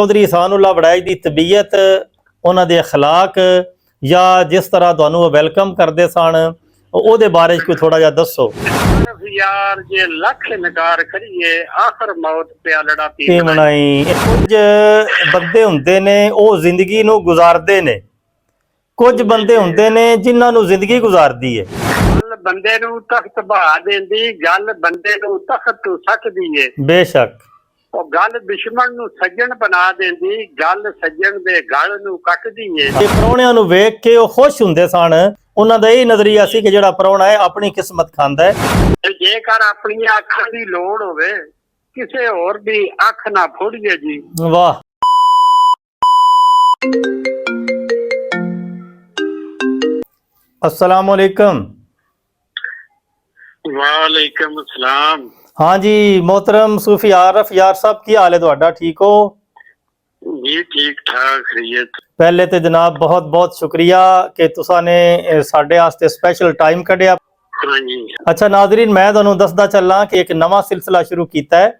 चौधरी एहसानुल्लाह वड़ैच की तबीयत, उन्होंने अखलाक या जिस तरह तुहानू वैलकम करते सन ਉਹਦੇ ਬਾਰੇ कोई थोड़ा जिहा दसो यार जे लख इनकार करिए आखिर मौत पिया लड़ा पी मनाई। कुछ बंदे हुंदे ने ਉਹ ਜ਼ਿੰਦਗੀ ਨੂੰ ਗੁਜ਼ਾਰਦੇ ਨੇ, ਕੁਝ ਬੰਦੇ ਹੁੰਦੇ ਨੇ ਜਿਨ੍ਹਾਂ ਨੂੰ ਜ਼ਿੰਦਗੀ ਗੁਜ਼ਾਰਦੀ ਹੈ। ਗੱਲ ਬੰਦੇ ਨੂੰ ਤਖਤ ਬਹਾ ਦਿੰਦੀ, ਗੱਲ ਬੰਦੇ ਨੂੰ ਤਖਤ ਤੋਂ ਸੱਟਦੀ ਏ। ਬੇਸ਼ੱਕ ਉਹ ਗੱਲ ਦੁਸ਼ਮਣ ਨੂੰ ਸੱਜਣ ਬਣਾ ਦਿੰਦੀ, ਗੱਲ ਸੱਜਣ ਦੇ ਗਲ ਨੂੰ ਕੱਟਦੀ ਏ। ਇਹ ਪ੍ਰਾਹੁਣਿਆਂ ਨੂੰ ਵੇਖ ਕੇ ਉਹ ਖੁਸ਼ ਹੁੰਦੇ ਸਨ। ਉਹਨਾਂ ਦਾ ਇਹ ਨਜ਼ਰੀਆ ਸੀ ਕਿ ਜਿਹੜਾ ਪ੍ਰਾਹੁਣਾ ਹੈ ਆਪਣੀ ਕਿਸਮਤ ਖਾਂਦਾ ਹੈ। ਜੇਕਰ ਆਪਣੀਆਂ ਅੱਖਾਂ ਦੀ ਲੋੜ ਹੋਵੇ ਕਿਸੇ ਹੋਰ ਦੀ ਅੱਖ ਨਾ ਫੋੜੀਏ ਜੀ। ਵਾਹ। अस्सलाम वालेकुम। वालेकुम अस्सलाम। हाँ जी मोहतरम सूफी आरफ यार साहब, की हाल है तुहाडा? ठीक हो जी? ठीक ठाक खैरियत। पहले तो जनाब बहुत बहुत शुक्रिया कि तुसा ने साडे वास्ते स्पैशल टाइम कढ़िया। हाँ जी। अच्छा नाज़रीन, मैं तुहानू दसदा चलना कि एक नवा सिलसिला शुरू कीता है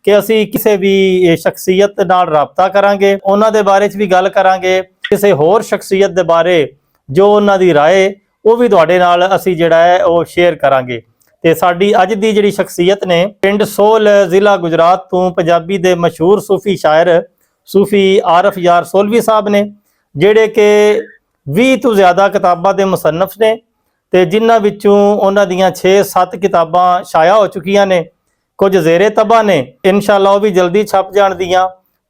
कि असी किसी भी शख्सियत नाल राबता करांगे, उन्हां दे बारे च भी गल करांगे, किसी होर शख्सियत दे बारे जो उन्हां दी राय वो भी तुहाडे नाल असी जिहड़ा है वो शेयर करांगे। ते साडी अज दी जिहड़ी शख्सियत ने पिंड सोल जिला गुजरात तो पंजाबी दे मशहूर सूफी शायर सूफी आरफ यार सोलवी साहब ने, जिहड़े कि 20 तो ज़्यादा किताबां दे मुसन्नफ ने ते जिन्हां विचों उन्हां दियां 6-7 किताबां शाया हो चुकियां ने, कुछ ज़ेरे तबा ने, इंशाअल्लाह वो भी जल्दी छप जाण दियां।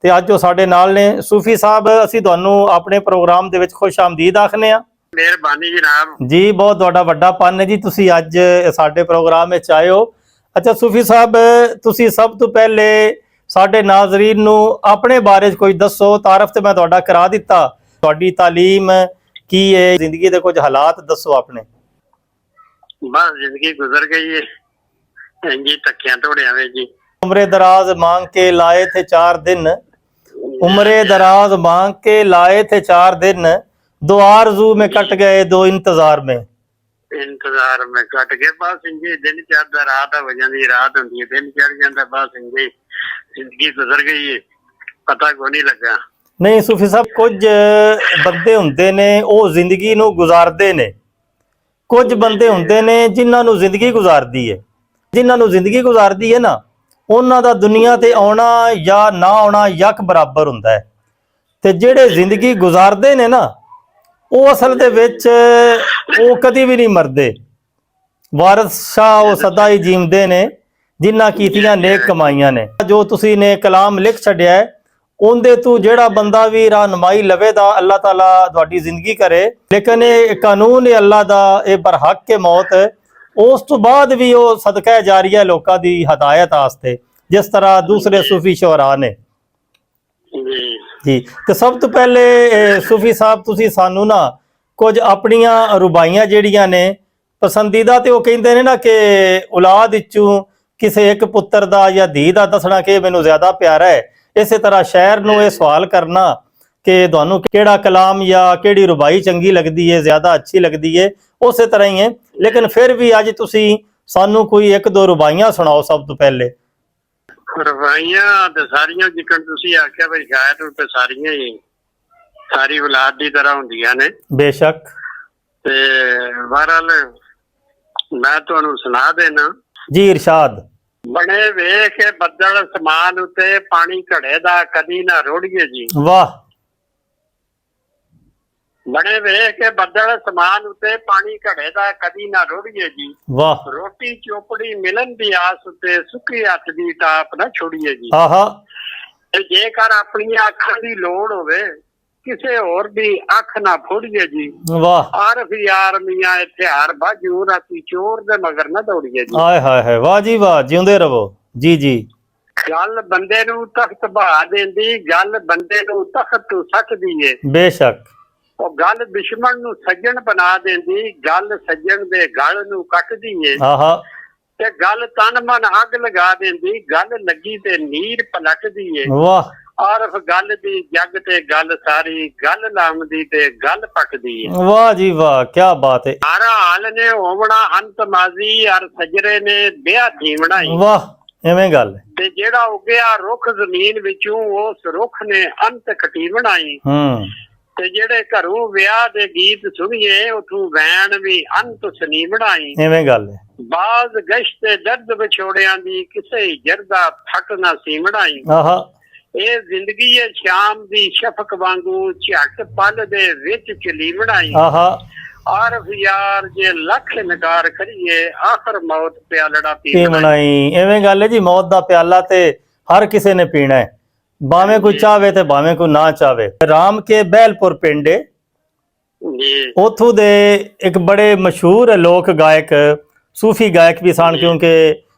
ते अज वो साडे नाल ने। सूफी साहब, असी तुहानू अपने प्रोग्राम दे विच खुश आमदीद आखने आ। मेहरबानी जनाब जी, बहुत तुहाडा वड्डा पन है जी, तुसी अज साडे प्रोग्राम विच आए हो। अच्छा सूफी साहब, तुसी सब तो पहले साडे नाज़रीन नू अपने बारे च कोई दसो। तारफ ते मैं तुहाडा करा दिता, तुहाडी तालीम की है, जिंदगी दे कुछ हालात दसो अपने। बस जिंदगी गुजर गई है जी, धक्कियां तोड़ियां में जी। उम्रे दराज मांग के लाए थे 4 दिन, उम्रे दराज मांग के लाए थे 4 दिन, 2 आरज़ू में कट गए 2 इंतजार में। इंतजार में कट गए बस इंजे, दिन चढ़दा रात हो जांदी, रात हुंदी है दिन चढ़ जांदा, बस इंजे जिंदगी गुजर गई है, पता को नहीं लगा। नहीं सूफी साहब, कुछ बंदे हुंदे ने ਉਹ ਜ਼ਿੰਦਗੀ ਨੂੰ ਗੁਜ਼ਾਰਦੇ ਨੇ, ਕੁਝ ਬੰਦੇ ਹੁੰਦੇ ਨੇ ਜਿਨ੍ਹਾਂ ਨੂੰ ਜ਼ਿੰਦਗੀ ਗੁਜ਼ਾਰਦੀ ਹੈ। ਜਿਨ੍ਹਾਂ ਨੂੰ ਜ਼ਿੰਦਗੀ ਗੁਜ਼ਾਰਦੀ ਹੈ ਨਾ, ਉਹਨਾਂ ਦਾ ਦੁਨੀਆ ਤੇ ਆਉਣਾ ਜਾਂ ਨਾ ਆਉਣਾ ਯਕ ਬਰਾਬਰ ਹੁੰਦਾ ਹੈ। ਤੇ ਜਿਹੜੇ ਜ਼ਿੰਦਗੀ ਗੁਜ਼ਾਰਦੇ ਨੇ ਨਾ, ਉਹ ਅਸਲ ਦੇ ਵਿੱਚ ਉਹ ਕਦੀ ਵੀ ਨਹੀਂ ਮਰਦੇ। ਵਾਰਿਸ ਸ਼ਾਹ ਉਹ ਸਦਾ ਹੀ ਜੀਉਂਦੇ ਨੇ ਜਿਨ੍ਹਾਂ ਕੀਤੀਆਂ ਨੇਕ ਕਮਾਈਆਂ ਨੇ। ਜੋ ਤੁਸੀਂ ਨੇ ਕਲਾਮ ਲਿਖ ਛੱਡਿਆ ਹੈ, ਉਹਦੇ ਤੋਂ ਜਿਹੜਾ ਬੰਦਾ ਵੀ ਰਹਿਨਮਾਈ ਲਵੇ ਦਾ ਅੱਲਾਹ ਤਾਲਾ ਤੁਹਾਡੀ ਜ਼ਿੰਦਗੀ करे। लेकिन ये कानून है अल्लाह दा, ये बरहक के मौत उस तो बाद भी वो सदका जारिया लोगों की हदायत वास्ते, जिस तरह दूसरे सूफी शोहरा ने जी। तो सब तो पहले सूफी साहब तुसी सानू ना कुछ अपनियां रुबाइयां जिहड़ियां ने पसंदीदा, तो वो कहते हैं ना कि औलाद विचों किसी एक पुत्र दा या धी दा दसना कि मैनू ज़्यादा प्यारा है, इस तरह शहर नूं ये सवाल करना कि तुहानू किहड़ा कलाम या किहड़ी रुबाई चंगी लगदी है, ज़्यादा अच्छी लगदी है, उस तरह ही है। लेकिन फिर भी अज तुसी सानू कोई 1-2 रुबाइयां सुनाओ सब तो पहले। रुबाइयां ते सारियां जिकन तुसी आख्या भाई शायद ते सारियां ही सारी औलाद दी तरह हुंदियां ने। बेशक। ते बहरहाल मैं तुहानू सुना देना जी, इरशाद। बने वेख बदल समान उते पानी घड़े दा कदी ना रोड़िए जी। वाह। बने वेख बदल समान उते पानी घड़े दा कदी ना रोड़िए जी। वाह। रोटी चोपड़ी मिलन दी आस उते सुकी हथ दी टाप ना छोड़िए जी। आहा। जेकर अपनी अखां दी लोड़ होवे किसे होर दी अख ना फोड़िए जी। वाह। आरफ यार मियां इत्तेहार बाजू राती चोर दे मगर ना दौड़िए जी। हाय हाय हाय, वाह जी वाह, जिउंदे रहो जी जी। गल बंदे नू तख्त बहा देंदी, गल बंदे नू तख्त तू सटदी है। बेशक। ਉਹ ਗੱਲ ਦੁਸ਼ਮਣ ਨੂੰ ਸੱਜਣ ਬਣਾ ਦਿੰਦੀ, ਗੱਲ ਸੱਜਣ ਦੇ ਗਲ ਨੂੰ ਕੱਟਦੀ ਏ। ਆਹਾ। ਤੇ ਗੱਲ ਤਨ ਮਨ ਅੱਗ ਲਗਾ ਦਿੰਦੀ, ਗੱਲ ਲੱਗੀ ਤੇ ਨੀਰ ਪਲਟਦੀ ਏ। ਵਾਹ। ਆਰਫ ਗੱਲ ਦੀ ਜੱਗ ਤੇ ਗੱਲ ਸਾਰੀ, ਗੱਲ ਲਾਮਦੀ ਤੇ ਗੱਲ ਪੱਕਦੀ ਏ। ਵਾਹ ਜੀ ਵਾਹ, ਕੀ ਬਾਤ ਹੈ। ਸਾਰਾ ਹਾਲ ਨੇ ਹੋਵਣਾ ਅੰਤ ਮਾਜ਼ੀ, ਅਰ ਸਜਰੇ ਨੇ ਵਿਆਹ ਜੀਵਣਾ ਈ। ਵਾਹ ਐਵੇਂ ਗੱਲ ਹੈ। ਤੇ ਜਿਹੜਾ ਉੱਗਿਆ ਰੁੱਖ ਜ਼ਮੀਨ ਵਿੱਚੋਂ ਉਸ ਰੁੱਖ ਨੇ ਅੰਤ ਖਟੀ ਬਣਾਈ। ਤੇ ਜਿਹੜੇ ਘਰੋਂ ਵਿਆਹ ਦੇ ਗੀਤ ਸੁਣੀਏ ਉਥੋਂ ਵੈਣ ਵੀ ਅੰਤ ਸੁਣੀ ਬਣਾਈ। ਐਵੇਂ ਗੱਲ ਹੈ। ਬਾਜ਼ ਗਸ਼ਤ ਤੇ ਦਰਦ ਵਿਛੋੜਿਆਂ ਦੀ ਕਿਸੇ ਜਰਦਾ ਫੱਟ ਨਾ ਸੀ ਬਣਾਈ। ਆਹਾ, ਇਹ ਜ਼ਿੰਦਗੀ ਹੈ ਸ਼ਾਮ ਦੀ ਸ਼ਫਕ ਵਾਂਗੂ ਝੱਟ ਪਲ ਦੇ ਵਿੱਚ ਚਲੀ ਬਣਾਈ। ਆਹਾ, ਆਰਫ ਯਾਰ ਜੇ ਲੱਖ ਨਕਾਰ ਕਰੀਏ ਆਖਰ ਮੌਤ ਪਿਆਲੜਾ ਪੀ ਬਣਾਈ। ਐਵੇਂ ਗੱਲ ਹੈ ਜੀ, ਮੌਤ ਦਾ ਪਿਆਲਾ ਤੇ ਹਰ ਕਿਸੇ ਨੇ ਪੀਣਾ ਹੈ, ਭਾਵੇਂ ਕੋਈ ਚਾਹਵੇ ਤੇ ਭਾਵੇਂ ਕੋਈ ਨਾ ਚਾਹਵੇ। ਰਾਮ ਕੇ ਬਹਿਲਪੁਰ ਪਿੰਡ ਜੀ, ਉਥੋਂ ਦੇ ਇੱਕ ਬੜੇ ਮਸ਼ਹੂਰ ਲੋਕ ਗਾਇਕ, ਸੂਫੀ ਗਾਇਕ ਵੀ ਸਨ, ਕਿਉਂਕਿ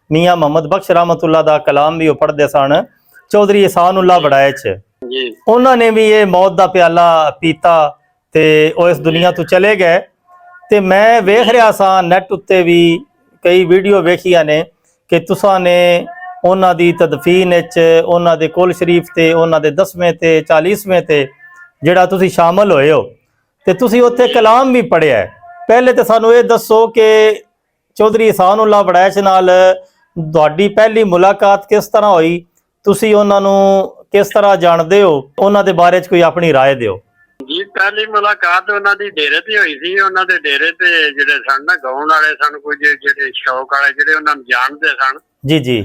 ਮੀਆਂ ਮੁਹੰਮਦ ਬਖਸ਼ ਰਹਿਮਤੁल्लाह ਦਾ ਕਲਾਮ ਵੀ ਉਹ ਪੜ੍ਹਦੇ ਸਨ, ਚੌਧਰੀ ਇਹਸਾਨ-ਉल्लाह ਵੜੈਚ। ਉਹਨਾਂ ਨੇ ਵੀ ਇਹ ਮੌਤ ਦਾ ਪਿਆਲਾ ਪੀਤਾ ਤੇ ਉਹ ਇਸ ਦੁਨੀਆ ਤੋਂ ਚਲੇ ਗਏ। ਤੇ ਮੈਂ ਵੇਖ ਰਿਹਾ ਸਾਂ ਨੈਟ ਉੱਤੇ ਵੀ ਕਈ ਵੀਡੀਓ ਵੇਖੀਆਂ ਨੇ ਕਿ ਤੁਸਾਂ ਨੇ ਉਹਨਾਂ ਦੀ ਤਦਫੀਨ ਵਿੱਚ ਉਹਨਾਂ ਦੇ ਕੁਲ ਸ਼ਰੀਫ ਤੇ ਉਹਨਾਂ ਦੇ 10ਵੇਂ ਤੇ 40ਵੇਂ ਤੇ ਜਿਹੜਾ ਤੁਸੀਂ ਸ਼ਾਮਲ ਹੋਏ ਹੋ ਤੇ ਤੁਸੀਂ ਉੱਥੇ ਕਲਾਮ ਵੀ ਪੜ੍ਹਿਆ ਹੈ। ਪਹਿਲੇ ਤੇ ਸਾਨੂੰ ਇਹ ਦੱਸੋ ਕਿ ਚੌਧਰੀ ਇਹਸਾਨ-ਉल्लाह ਵੜੈਚ ਨਾਲ ਤੁਹਾਡੀ ਪਹਿਲੀ ਮੁਲਾਕਾਤ ਕਿਸ ਤਰ੍ਹਾਂ ਹੋਈ, ਤੁਸੀਂ ਉਹਨਾਂ ਨੂੰ ਕਿਸ ਤਰ੍ਹਾਂ ਜਾਣਦੇ ਹੋ, ਉਹਨਾਂ ਦੇ ਬਾਰੇ 'ਚ ਕੋਈ ਆਪਣੀ ਰਾਏ ਦਿਓ ਜੀ। ਪਹਿਲੀ ਮੁਲਾਕਾਤ ਉਹਨਾਂ ਦੀ ਡੇਰੇ ਤੇ ਹੋਈ ਸੀ। ਉਹਨਾਂ ਦੇ ਡੇਰੇ ਤੇ ਜਿਹੜੇ ਸਨ ਨਾ ਗਾਉਣ ਵਾਲੇ ਸਨ, ਕੁਝ ਜਿਹੜੇ ਸ਼ੌਕ ਵਾਲੇ ਜਿਹੜੇ ਉਹਨਾਂ ਨੂੰ ਜਾਣਦੇ ਸਨ ਜੀ ਜੀ,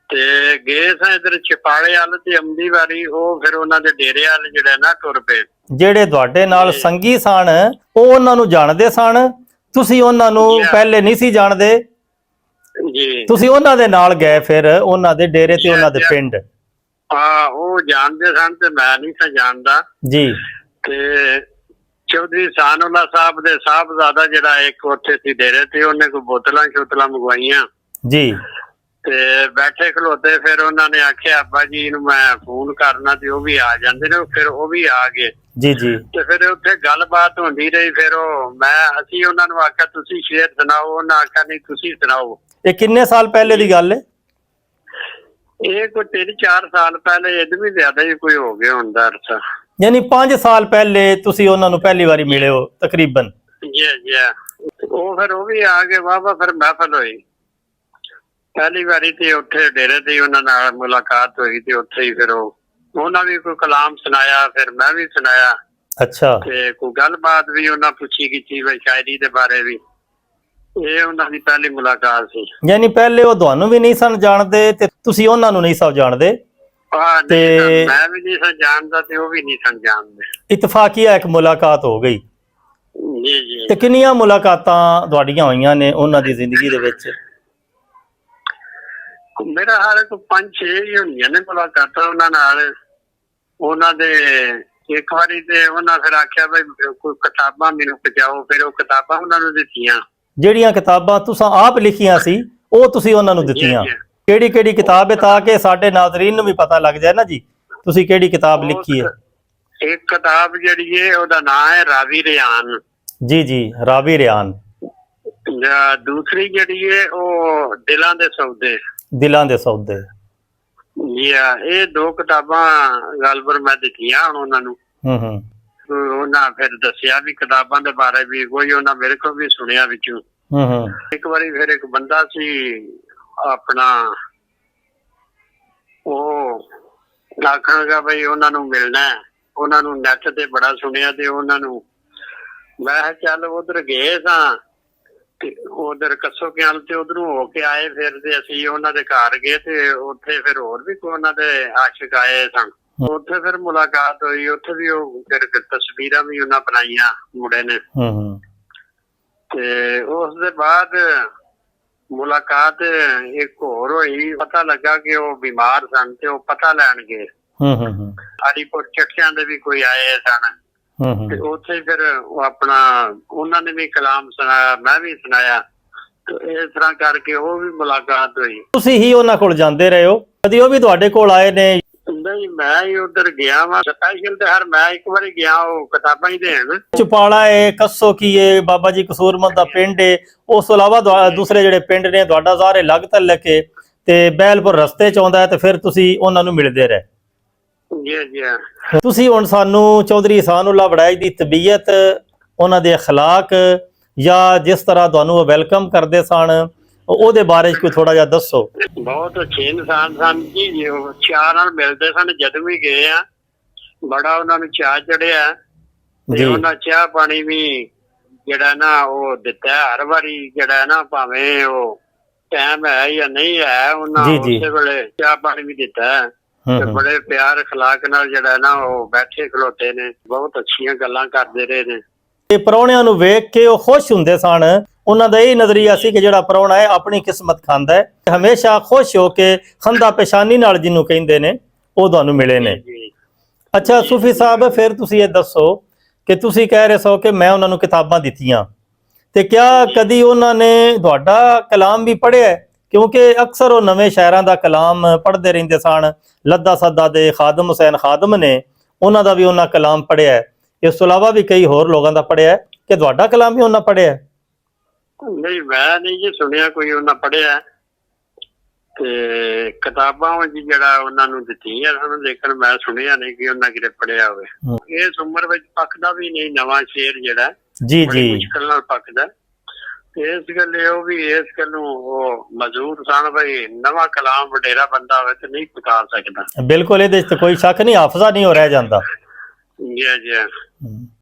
ਤੇ ਗਏ ਸਾਂ ਇਧਰ ਚਪਾਲੇ ਵੱਲ ਤੇ ਆਉਂਦੀ ਵਾਰੀ ਉਹ ਫਿਰ ਉਹਨਾਂ ਦੇ ਡੇਰੇ ਵੱਲ ਜਿਹੜੇ ਨਾ ਤੁਰ ਪਏ। ਜਿਹੜੇ ਤੁਹਾਡੇ ਨਾਲ ਸੰਗੀ ਸਨ ਉਹ ਉਹਨਾਂ ਨੂੰ ਜਾਣਦੇ ਸਨ, ਤੁਸੀਂ ਉਹਨਾਂ ਨੂੰ ਪਹਿਲੇ ਨਹੀਂ ਸੀ ਜਾਣਦੇ ਜੀ? ਤੁਸੀਂ ਉਹਨਾਂ ਦੇ ਨਾਲ ਗਏ ਫਿਰ ਉਹਨਾਂ ਦੇ ਡੇਰੇ ਤੇ ਉਹਨਾਂ ਦੇ ਪਿੰਡ? ਹਾਂ, ਉਹ ਜਾਣਦੇ ਸਨ ਤੇ ਮੈਂ ਨਹੀਂ ਸੀ ਜਾਣਦਾ ਜੀ। ਤੇ ਚੌਧਰੀ ਇਹਸਾਨ-ਉल्लाह ਸਾਹਿਬ ਦੇ ਸਾਹਿਬਜ਼ਾਦਾ ਜਿਹੜਾ ਇੱਕ ਉੱਥੇ ਸੀ ਡੇਰੇ ਤੇ, ਉਹਨੇ ਕੋਈ ਬੋਤਲਾਂ ਮੰਗਵਾਈਆਂ ਜੀ ਤੇ ਬੈਠੇ ਖਲੋਤੇ। ਫਿਰ ਉਹਨਾਂ ਨੇ ਆਖਿਆ ਅੱਬਾ ਜੀ ਨੂੰ ਮੈਂ ਫੋਨ ਕਰਨਾ ਤੇ ਉਹ ਵੀ ਆ ਜਾਂਦੇ ਨੇ। ਫਿਰ ਉਹ ਵੀ ਆ ਗਏ ਜੀ ਜੀ। ਤੇ ਫਿਰ ਉੱਥੇ ਗੱਲਬਾਤ ਹੁੰਦੀ ਰਹੀ। ਫਿਰ ਅਸੀਂ ਉਹਨਾਂ ਨੂੰ ਆਖਿਆ ਤੁਸੀਂ ਸ਼ੇਰ ਸੁਣਾਓ, ਉਹਨਾਂ ਆਖਿਆ ਨਹੀਂ ਤੁਸੀਂ ਸੁਣਾਓ। ਇਹ ਕਿੰਨੇ ਸਾਲ ਪਹਿਲੇ ਦੀ ਗੱਲ ਹੈ? ਇਹ ਕੋਈ 3-4 ਸਾਲ ਪਹਿਲੇ, ਇਹਦੇ ਵੀ ਜ਼ਿਆਦਾ ਹੀ ਕੋਈ ਹੋ ਗਿਆ ਹੁੰਦਾ ਅਰਸਾ, ਯਾਨੀ 5 ਸਾਲ ਪਹਿਲੇ ਤੁਸੀਂ ਉਹਨਾਂ ਨੂੰ ਪਹਿਲੀ ਵਾਰੀ ਮਿਲੇ ਹੋ ਤਕਰੀਬਨ? ਜੀ ਜੀ। ਉਹ ਫਿਰ ਉਹ ਵੀ ਆ ਗਏ। ਵਾਹ ਫਿਰ ਮਹਿਫਲ ਹੋਈ ਪਹਿਲੀ ਵਾਰੀ ਤੇ ਉੱਥੇ ਡੇਰੇ ਤੇ ਉਹਨਾਂ ਨਾਲ ਮੁਲਾਕਾਤ ਹੋਈ ਤੇ ਉੱਥੇ ਹੀ ਫਿਰ ਉਹਨਾਂ ਵੀ ਕੋਈ ਕਲਾਮ ਸੁਣਾਇਆ, ਫਿਰ ਮੈਂ ਵੀ ਸੁਣਾਇਆ। ਅੱਛਾ। ਤੇ ਕੋਈ ਗੱਲਬਾਤ ਵੀ ਉਹਨਾਂ ਪੁੱਛੀ ਕੀਤੀ ਸ਼ਾਇਰੀ ਦੇ ਬਾਰੇ ਵੀ। ਇਹ ਉਹਨਾਂ ਦੀ ਪਹਿਲੀ ਮੁਲਾਕਾਤ ਸੀ। ਯਾਨੀ ਪਹਿਲੇ ਉਹ ਤੁਹਾਨੂੰ ਵੀ ਨਹੀਂ ਸਨ ਜਾਣਦੇ ਤੇ ਤੁਸੀਂ ਉਹਨਾਂ ਨੂੰ ਨਹੀਂ ਸਨ ਜਾਣਦੇ? ਤੇ ਮੈਂ ਵੀ ਨਹੀਂ ਸਨ ਜਾਣਦਾ ਤੇ ਉਹ ਵੀ ਨਹੀਂ ਸਨ ਜਾਣਦੇ। ਇਤਫਾਕੀਆ ਇੱਕ ਮੁਲਾਕਾਤ ਹੋ ਗਈ। ਜੀ ਜੀ। ਤੇ ਕਿੰਨੀਆਂ ਮੁਲਾਕਾਤਾਂ ਤੁਹਾਡੀਆਂ ਹੋਈਆਂ ਨੇ ਉਹਨਾਂ ਦੀ ਜ਼ਿੰਦਗੀ ਦੇ ਵਿੱਚ? ਮੇਰਾ ਹਾਲੇ ਤੋਂ 5-6 ਹੀ ਹੋਈਆਂ ਨੇ ਮੁਲਾਕਾਤਾਂ ਉਹਨਾਂ ਨਾਲ। ਉਹਨਾਂ ਦੇ ਇੱਕ ਵਾਰੀ ਤੇ ਉਹਨਾਂ ਫਿਰ ਆਖਿਆ ਬਈ ਕੋਈ ਕਿਤਾਬਾਂ ਮੈਨੂੰ ਪਹੁੰਚਾਓ। ਫਿਰ ਉਹ ਕਿਤਾਬਾਂ ਉਹਨਾਂ ਨੂੰ ਦਿੱਤੀਆਂ। ਜਿਹੜੀਆਂ ਕਿਤਾਬਾਂ ਤੁਸੀਂ ਆਪ ਲਿਖੀਆਂ ਸੀ ਉਹ ਤੁਸੀਂ ਉਹਨਾਂ ਨੂੰ ਦਿੱਤੀਆਂ? ਕਿਹੜੀ ਕਿਹੜੀ ਕਿਤਾਬ ਹੈ, ਤਾਂ ਕਿ ਸਾਡੇ ਨਾਜ਼ਰੀਨ ਨੂੰ ਵੀ ਪਤਾ ਲੱਗ ਜਾਏ ਨਾ ਜੀ ਤੁਸੀਂ ਕਿਹੜੀ ਕਿਤਾਬ ਲਿਖੀ ਹੈ? ਇੱਕ ਕਿਤਾਬ ਜਿਹੜੀ ਹੈ ਉਹਦਾ ਨਾਮ ਹੈ ਰਾਵੀ ਰਿਆਨ। ਜੀ ਜੀ, ਰਾਵੀ ਰਿਆਨ। ਦੂਸਰੀ ਜਿਹੜੀ ਹੈ ਉਹ ਦਿਲਾਂ ਦੇ ਸੌਦੇ। ਦਿਲਾਂ ਦੇ ਸੌਦੇ। ਇਹ 2 ਕਿਤਾਬਾਂ ਗਲਬਰ ਮੈਂ ਦਿੱਤੀਆਂ ਹੁਣ ਉਹਨਾਂ ਨੂੰ। ਉਹਨਾਂ ਫਿਰ ਦੱਸਿਆ ਵੀ ਕਿਤਾਬਾਂ ਦੇ ਬਾਰੇ ਵੀ, ਕੋਈ ਉਹਨਾਂ ਮੇਰੇ ਕੋਲ ਵੀ ਸੁਣਿਆ ਵਿੱਚੋਂ। ਇੱਕ ਵਾਰੀ ਫਿਰ ਇੱਕ ਬੰਦਾ ਸੀ ਆਪਣਾ, ਉਹ ਆਖਣਗਾ ਬਈ ਉਹਨਾਂ ਨੂੰ ਮਿਲਣਾ, ਉਹਨਾਂ ਨੂੰ ਨੈਟ ਤੇ ਬੜਾ ਸੁਣਿਆ ਤੇ ਉਹਨਾਂ ਨੂੰ ਮੈਂ ਚੱਲ ਉਧਰ ਗਏ ਸਾਂ ਤੇ ਉਧਰ ਕੱਸੋ ਕਿਆਲ ਤੇ ਉਧਰੋਂ ਹੋ ਕੇ ਆਏ। ਫਿਰ ਤੇ ਅਸੀਂ ਉਹਨਾਂ ਦੇ ਘਰ ਗਏ ਤੇ ਉੱਥੇ ਫਿਰ ਹੋਰ ਵੀ ਕੋਈ ਉਹਨਾਂ ਦੇ ਆਸ਼ਿਕ ਆਏ ਸਨ। ਉੱਥੇ ਫਿਰ ਮੁਲਾਕਾਤ ਹੋਈ। ਉੱਥੇ ਵੀ ਉਹ ਫਿਰ ਤਸਵੀਰਾਂ ਵੀ ਉਹਨਾਂ ਬਣਾਈਆਂ ਮੁੰਡੇ ਨੇ। ਤੇ ਉਸ ਦੇ ਬਾਅਦ ਮੁਲਾਕਾਤ ਇੱਕ ਹੋਰ ਹੋਈ। ਪਤਾ ਲੱਗਾ ਕਿ ਉਹ ਬਿਮਾਰ ਸਨ ਤੇ ਉਹ ਪਤਾ ਲੈਣ ਗਏ। ਅਲੀਪੁਰ ਚੱਕਿਆਂ ਦੇ ਵੀ ਕੋਈ ਆਏ ਸਨ ਤੇ ਉੱਥੇ ਫਿਰ ਉਹ ਆਪਣਾ ਉਹਨਾਂ ਨੇ ਵੀ ਕਲਾਮ ਸੁਣਾਇਆ, ਮੈਂ ਵੀ ਸੁਣਾਇਆ। ਇਸ ਤਰ੍ਹਾਂ ਕਰਕੇ ਉਹ ਵੀ ਮੁਲਾਕਾਤ ਹੋਈ। ਤੁਸੀਂ ਹੀ ਉਹਨਾਂ ਕੋਲ ਜਾਂਦੇ ਰਹੇ ਹੋ? ਕਦੀ ਉਹ ਵੀ ਤੁਹਾਡੇ ਕੋਲ ਆਏ ਨੇ? ਨਹੀਂ, ਮੈਂ ਹੀ ਉਧਰ ਗਿਆ ਵਾ ਸਪੈਸ਼ਲ ਤੇ ਹਰ ਮੈਂ ਇੱਕ ਵਾਰੀ ਗਿਆ ਉਹ ਕਿਤਾਬਾਂ ਹੀ ਦੇਣ। ਚੁਪਾਲਾ ਏ, ਕੱਸੋ ਕੀ ਏ, ਬਾਬਾ ਜੀ ਕਸੂਰਮਤ ਦਾ ਪਿੰਡ ਏ, ਉਸ ਤੋਂ ਇਲਾਵਾ ਦੂਸਰੇ ਜਿਹੜੇ ਪਿੰਡ ਨੇ ਤੁਹਾਡਾ ਸਾਰੇ ਲੱਗ ਤਲਕ ਏ ਤੇ ਬਹਿਲਪੁਰ ਰਸਤੇ ਚ ਆਉਂਦਾ ਹੈ ਤੇ ਫਿਰ ਤੁਸੀਂ ਉਹਨਾਂ ਨੂੰ ਮਿਲਦੇ ਰਹੇ? ਜੀ ਜੀ। ਤੁਸੀਂ ਹੁਣ ਸਾਨੂੰ ਚੌਧਰੀ ਇਹਸਾਨ-ਉल्लाह ਵੜੈਚ ਦੀ ਤਬੀਅਤ, ਉਹਨਾਂ ਦੇ ਅਖਲਾਕ ਜਾਂ ਜਿਸ ਤਰ੍ਹਾਂ ਤੁਹਾਨੂੰ ਉਹ ਵੈਲਕਮ ਕਰਦੇ ਸਨ, ਉਹਦੇ ਬਾਰੇ 'ਚ ਕੋਈ ਥੋੜਾ ਜਿਹਾ ਦੱਸੋ। ਬਹੁਤ ਅੱਛੇ ਇਨਸਾਨ ਸਨ ਜੀ, ਉਹ ਚਾਅ ਨਾਲ ਮਿਲਦੇ ਸਨ। ਜਦੋਂ ਵੀ ਗਏ ਆ ਬੜਾ ਉਹਨਾਂ ਨੂੰ ਚਾਅ ਚੜਿਆ ਤੇ ਜੀ ਉਹਨਾਂ ਚਾਹ ਪਾਣੀ ਵੀ ਜਿਹੜਾ ਨਾ ਉਹ ਦਿੱਤਾ ਹਰ ਵਾਰੀ, ਜਿਹੜਾ ਨਾ ਭਾਵੇਂ ਉਹ ਟਾਈਮ ਹੈ ਜਾਂ ਨਹੀਂ ਹੈ, ਉਹਨਾਂ ਜੀ ਜੀ ਉਸੇ ਵੇਲੇ ਚਾਹ ਪਾਣੀ ਵੀ ਦਿੱਤਾ ਹੈ। ਹੂੰ ਤੇ ਹੂੰ। ਬੜੇ ਪਿਆਰ ਅਖਲਾਕ ਨਾਲ ਜਿਹੜਾ ਨਾ ਉਹ ਬੈਠੇ ਖਲੋਤੇ ਨੇ, ਬਹੁਤ ਅੱਛੀਆਂ ਗੱਲਾਂ ਕਰਦੇ ਰਹੇ ਨੇ। ਤੇ ਪ੍ਰਾਹੁਣਿਆਂ ਨੂੰ ਵੇਖ ਕੇ ਉਹ ਖੁਸ਼ ਹੁੰਦੇ ਸਨ। ਉਹਨਾਂ ਦਾ ਇਹ ਨਜ਼ਰੀਆ ਸੀ ਕਿ ਜਿਹੜਾ ਪ੍ਰਾਹੁਣਾ ਹੈ ਆਪਣੀ ਕਿਸਮਤ ਖਾਂਦਾ ਹੈ, ਹਮੇਸ਼ਾ ਖੁਸ਼ ਹੋ ਕੇ ਖੰਦਾ ਪੇਸ਼ਾਨੀ ਨਾਲ ਜਿਹਨੂੰ ਕਹਿੰਦੇ ਨੇ ਉਹ ਤੁਹਾਨੂੰ ਮਿਲੇ ਨੇ। ਜੀ ਅੱਛਾ ਸੂਫੀ ਸਾਹਿਬ, ਫਿਰ ਤੁਸੀਂ ਇਹ ਦੱਸੋ ਕਿ ਤੁਸੀਂ ਕਹਿ ਰਹੇ ਸੋ ਕਿ ਮੈਂ ਉਹਨਾਂ ਨੂੰ ਕਿਤਾਬਾਂ ਦਿੱਤੀਆਂ, ਤੇ ਕਿਆ ਕਦੀ ਉਹਨਾਂ ਨੇ ਤੁਹਾਡਾ ਕਲਾਮ ਵੀ ਪੜ੍ਹਿਆ? ਕਿਉਂਕਿ ਅਕਸਰ ਉਹ ਨਵੇਂ ਸ਼ਾਇਰਾਂ ਦਾ ਕਲਾਮ ਪੜ੍ਹਦੇ ਰਹਿੰਦੇ ਸਨ। ਲੱਦਾ ਸੱਦਾ ਦੇ ਖਾਦਮ ਹੁਸੈਨ ਖਾਦਮ ਨੇ, ਉਹਨਾਂ ਦਾ ਵੀ ਉਹਨਾਂ ਕਲਾਮ ਪੜ੍ਹਿਆ। ਇਸ ਤੋਂ ਇਲਾਵਾ ਵੀ ਕਈ ਹੋਰ ਲੋਕਾਂ ਦਾ ਪੜ੍ਹਿਆ। ਕਿ ਤੁਹਾਡਾ ਕਲਾਮ ਵੀ ਉਹਨਾਂ ਪੜ੍ਹਿਆ? ਨਹੀਂ, ਮੈਂ ਨਹੀਂ ਜੀ ਸੁਣਿਆ ਕੋਈ ਉਹਨਾਂ ਪੜ੍ਹਿਆ। ਤੇ ਕਿਤਾਬਾਂ ਵਿੱਚ ਜਿਹੜਾ ਉਹਨਾਂ ਨੂੰ ਦਿੱਤੀਆਂ ਹਨ, ਲੇਕਿਨ ਮੈਂ ਸੁਣਿਆ ਨਹੀਂ ਕਿ ਉਹਨਾਂ ਕਿਤੇ ਪੜ੍ਹਿਆ ਹੋਵੇ। ਇਸ ਉਮਰ ਵਿੱਚ ਪੱਕਦਾ ਵੀ ਨਹੀਂ ਨਵਾਂ ਸ਼ੇਰ ਜਿਹੜਾ, ਜੀ ਬੜੀ ਜੀ ਮੁਸ਼ਕਲ ਨਾਲ ਪੱਕਦਾ। ਤੇ ਇਸ ਗੱਲ ਉਹ ਵੀ ਇਸ ਗੱਲ ਨੂੰ ਉਹ ਮਜ਼ਦੂਰ ਸਨ ਬਈ ਨਵਾਂ ਕਲਾਮ ਵਡੇਰਾ ਬੰਦਾ ਹੋਵੇ ਤੇ ਨਹੀਂ ਪਕਾ ਸਕਦਾ। ਬਿਲਕੁਲ, ਇਹਦੇ 'ਚ ਕੋਈ ਸ਼ੱਕ ਨਹੀਂ, ਹਾਫਜ਼ਾ ਨਹੀਂ ਹੋ ਰਹਿ ਜਾਂਦਾ। ਜੀ ਜੀ।